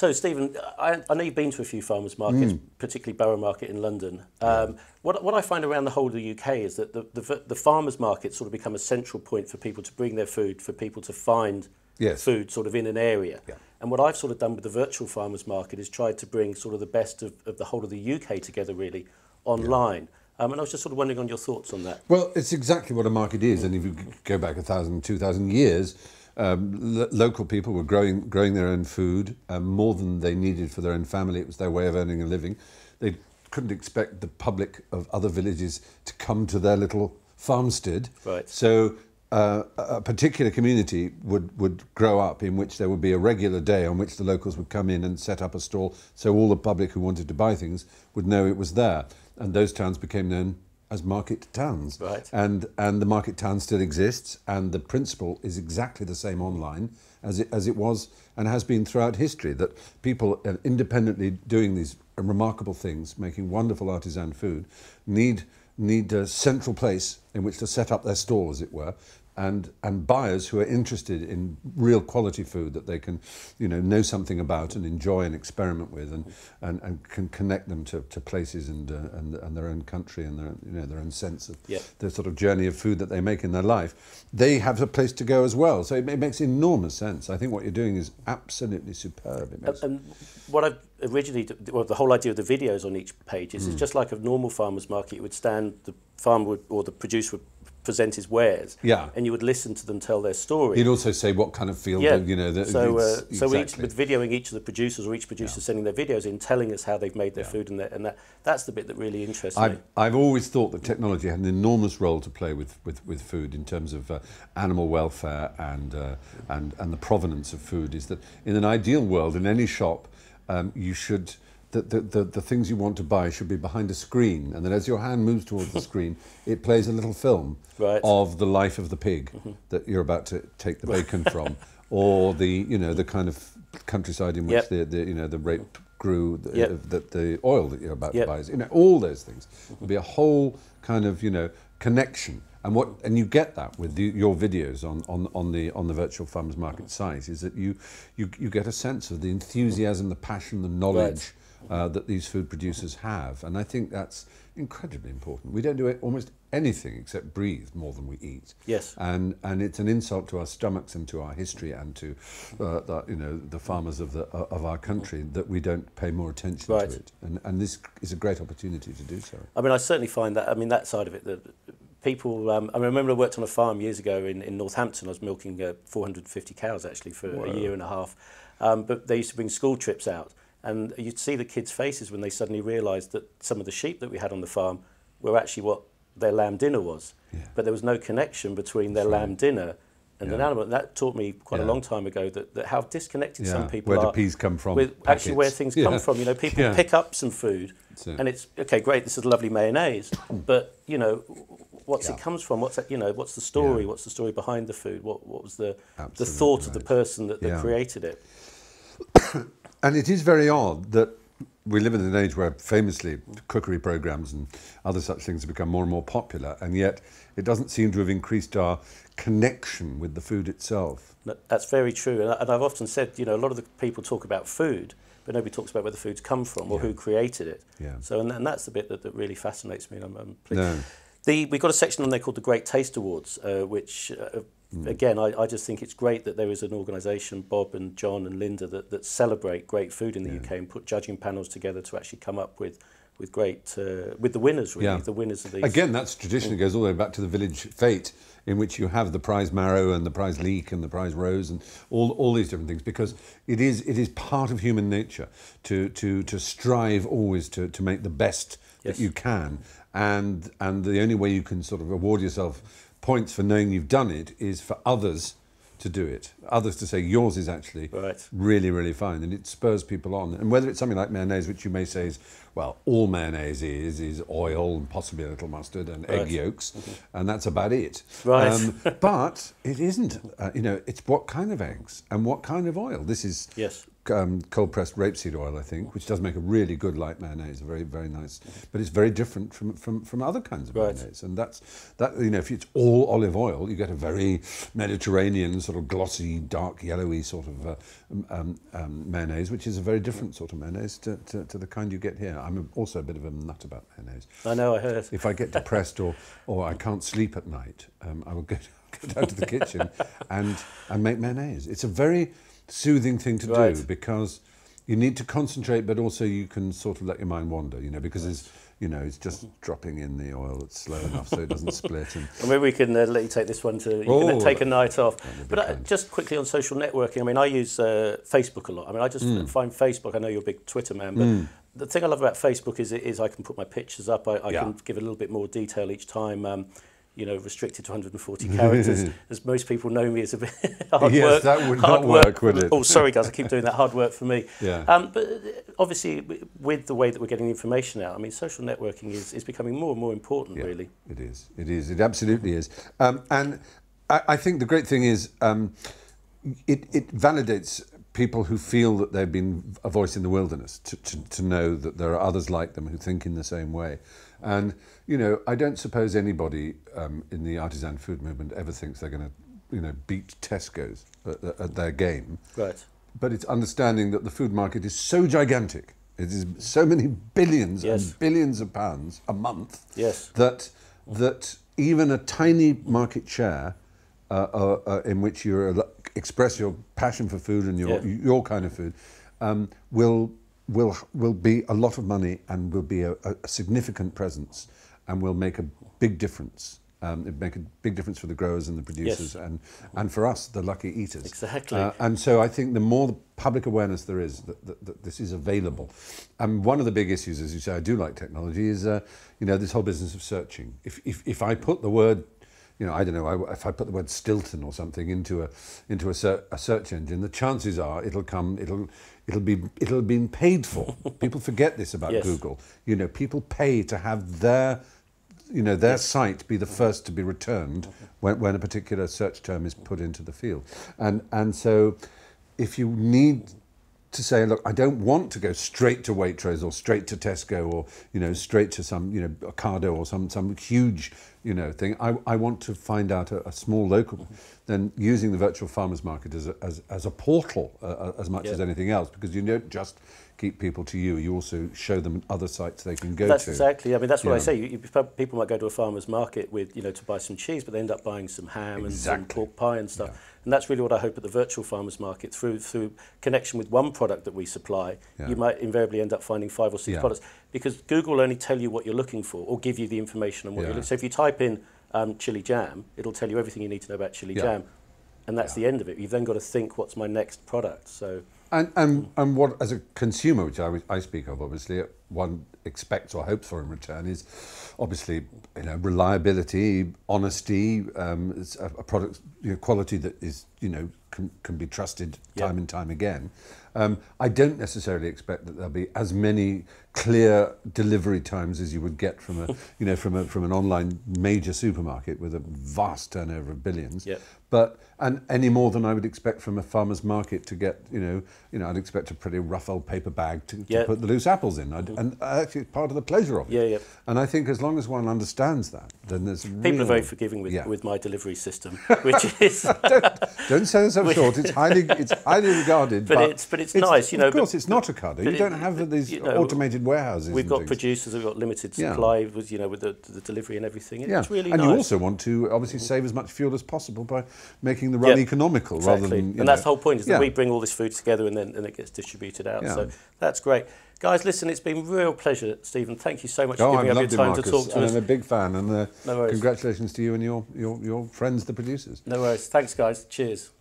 So, Stephen, I know you've been to a few farmers markets, particularly Borough Market in London. What I find around the whole of the UK is that the farmers markets sort of become a central point for people to bring their food, for people to find food sort of in an area. Yeah. And what I've sort of done with the virtual farmers market is tried to bring sort of the best of the whole of the UK together, really, online. And I was just sort of wondering on your thoughts on that. Well, it's exactly what a market is. And if you go back 1,000, 2,000 years, local people were growing their own food more than they needed for their own family. It was their way of earning a living. They couldn't expect the public of other villages to come to their little farmstead. Right. So a particular community would grow up in which there would be a regular day on which the locals would come in and set up a stall, so all the public who wanted to buy things would know it was there. And those towns became known as market towns. Right. And the market town still exists, and the principle is exactly the same online as it was and has been throughout history, that people independently doing these remarkable things, making wonderful artisan food, need a central place in which to set up their stall, as it were, and buyers who are interested in real quality food that they can, know something about and enjoy and experiment with, and can connect them to places and their own country and their own sense of the sort of journey of food that they make in their life. They have a place to go as well. So it makes enormous sense. I think what you're doing is absolutely superb. And what I've originally, the whole idea of the videos on each page is it's just like a normal farmer's market. You would stand, the farmer would, or the producer would present his wares, and you would listen to them tell their story. He'd also say what kind of field, so exactly. with videoing each of the producers, or each producer sending their videos in, telling us how they've made their food, and that's the bit that really interests me. I've always thought that technology had an enormous role to play with food in terms of animal welfare and the provenance of food. Is that in an ideal world, in any shop, you should. The things you want to buy should be behind a screen, and then as your hand moves towards the screen, it plays a little film of the life of the pig that you're about to take the bacon from, or the kind of countryside in which the rape grew, the oil that you're about to buy. All those things. There'll be a whole kind of connection. And you get that with your videos on the virtual farmers market site, is that you get a sense of the enthusiasm, the passion, the knowledge that these food producers have. And I think that's incredibly important. We don't do almost anything except breathe more than we eat. Yes. And it's an insult to our stomachs and to our history and to the farmers of our country that we don't pay more attention to it. And this is a great opportunity to do so. I mean, I certainly find that, that side of it, that people, I remember I worked on a farm years ago in Northampton. I was milking 450 cows actually for a year and a half. But they used to bring school trips out. And you'd see the kids' faces when they suddenly realised that some of the sheep that we had on the farm were actually what their lamb dinner was. Yeah. But there was no connection between their lamb dinner and an animal. That taught me quite a long time ago that how disconnected some people are. Where do peas come from? With actually where things come from. People pick up some food and it's, okay, great, this is lovely mayonnaise, but, what's it comes from? What's the story? Yeah. What's the story behind the food? What was the thought of the person that created it? And it is very odd that we live in an age where famously cookery programmes and other such things have become more and more popular, and yet it doesn't seem to have increased our connection with the food itself. That's very true, and I've often said, a lot of the people talk about food, but nobody talks about where the food's come from or who created it. Yeah. So, and that's the bit that really fascinates me. I'm pleased. We've got a section on there called the Great Taste Awards, which... Again, I just think it's great that there is an organisation, Bob and John and Linda, that celebrate great food in the UK and put judging panels together to actually come up with great, with the winners, really, the winners of these. Again, that's traditionally goes all the way back to the village fete, in which you have the prize marrow and the prize leek and the prize rose and all these different things, because it is part of human nature to strive always to make the best that you can, and the only way you can sort of award yourself points for knowing you've done it is for others to do it. Others to say yours is actually really, really fine, and it spurs people on. And whether it's something like mayonnaise, which you may say is, well, all mayonnaise is oil and possibly a little mustard and egg yolks, and that's about it. Right. But it isn't. It's what kind of eggs and what kind of oil. This is cold-pressed rapeseed oil, I think, which does make a really good light mayonnaise, very, very nice. But it's very different from other kinds of mayonnaise. And that, you know, if it's all olive oil, you get a very Mediterranean, sort of glossy, dark, yellowy sort of mayonnaise, which is a very different sort of mayonnaise to the kind you get here. I'm also a bit of a nut about mayonnaise. I know, I heard. If I get depressed or I can't sleep at night, I will go down to the kitchen and make mayonnaise. It's a very soothing thing to do, because you need to concentrate, but also you can sort of let your mind wander, you know, because it's just dropping in the oil. It's slow enough so it doesn't split. And maybe we can let you take this one you can take a night off. But just quickly on social networking, I mean, I use Facebook a lot. I mean, I just find Facebook, I know you're a big Twitter man, but the thing I love about Facebook is I can put my pictures up, I can give a little bit more detail each time. You know, restricted to 140 characters, as most people know me as a bit hard work. Yes, that would not work, would it? Oh, sorry, guys, I keep doing that, hard work for me. Yeah. But obviously, with the way that we're getting information out, I mean, social networking is becoming more and more important, really. It is. It absolutely is. And I think the great thing is it validates people who feel that they've been a voice in the wilderness, to know that there are others like them who think in the same way. And, you know, I don't suppose anybody in the artisan food movement ever thinks they're going to, you know, beat Tesco's at their game. Right. But it's understanding that the food market is so gigantic. It is so many billions and billions of pounds a month that even a tiny market share in which you express your passion for food and your kind of food will be a lot of money and will be a significant presence and will make a big difference. It'd make a big difference for the growers and the producers and for us, the lucky eaters. Exactly. And so I think the more the public awareness there is that this is available. And one of the big issues, as you say, I do like technology, is you know, this whole business of searching. If I put the word, you know, I don't know, if I put the word Stilton or something into a search engine, the chances are it'll be paid for. People forget this about Google. You know, people pay to have their site be the first to be returned when a particular search term is put into the field. And so if you need to say, look, I don't want to go straight to Waitrose or straight to Tesco or, you know, straight to some, you know, Ocado or some huge, you know, thing. I want to find out a small local, then using the virtual farmers market as a portal as much as anything else, because you don't just keep people to you, you also show them other sites they can go to. That's exactly, I mean, that's what I say. People might go to a farmer's market with, you know, to buy some cheese, but they end up buying some ham and some pork pie and stuff. Yeah. And that's really what I hope at the virtual farmers market, through connection with one product that we supply, you might invariably end up finding 5 or 6 products, because Google will only tell you what you're looking for or give you the information on what you're looking for. So if you type in chili jam, it'll tell you everything you need to know about chili jam, and that's the end of it. You've then got to think, what's my next product? So. And what, as a consumer, which I speak of, obviously, one expects or hopes for in return is obviously, you know, reliability, honesty, a product, you know, quality that is, you know, can be trusted time and time again. I don't necessarily expect that there'll be as many clear delivery times as you would get from a, you know, from an online major supermarket with a vast turnover of billions. But and any more than I would expect from a farmer's market to get, you know, I'd expect a pretty rough old paper bag to put the loose apples in. And actually, it's part of the pleasure of it. And I think as long as one understands that, then there's people are very forgiving with my delivery system, which is don't sell yourself short. It's highly regarded. But it's nice, you know. Of course, it's not a Ocado. You don't have these, you know, automated warehouses. We've got producers. We've got limited supply with, you know, with the delivery and everything. It's really nice. And you also want to obviously save as much fuel as possible by making the run economical, rather than. And that's the whole point, is that we bring all this food together and then it gets distributed out. So that's great. Guys, listen, it's been a real pleasure, Stephen. Thank you so much for giving up your time to talk to us. I'm a big fan, and congratulations to you and your friends, the producers. No worries. Thanks, guys. Cheers.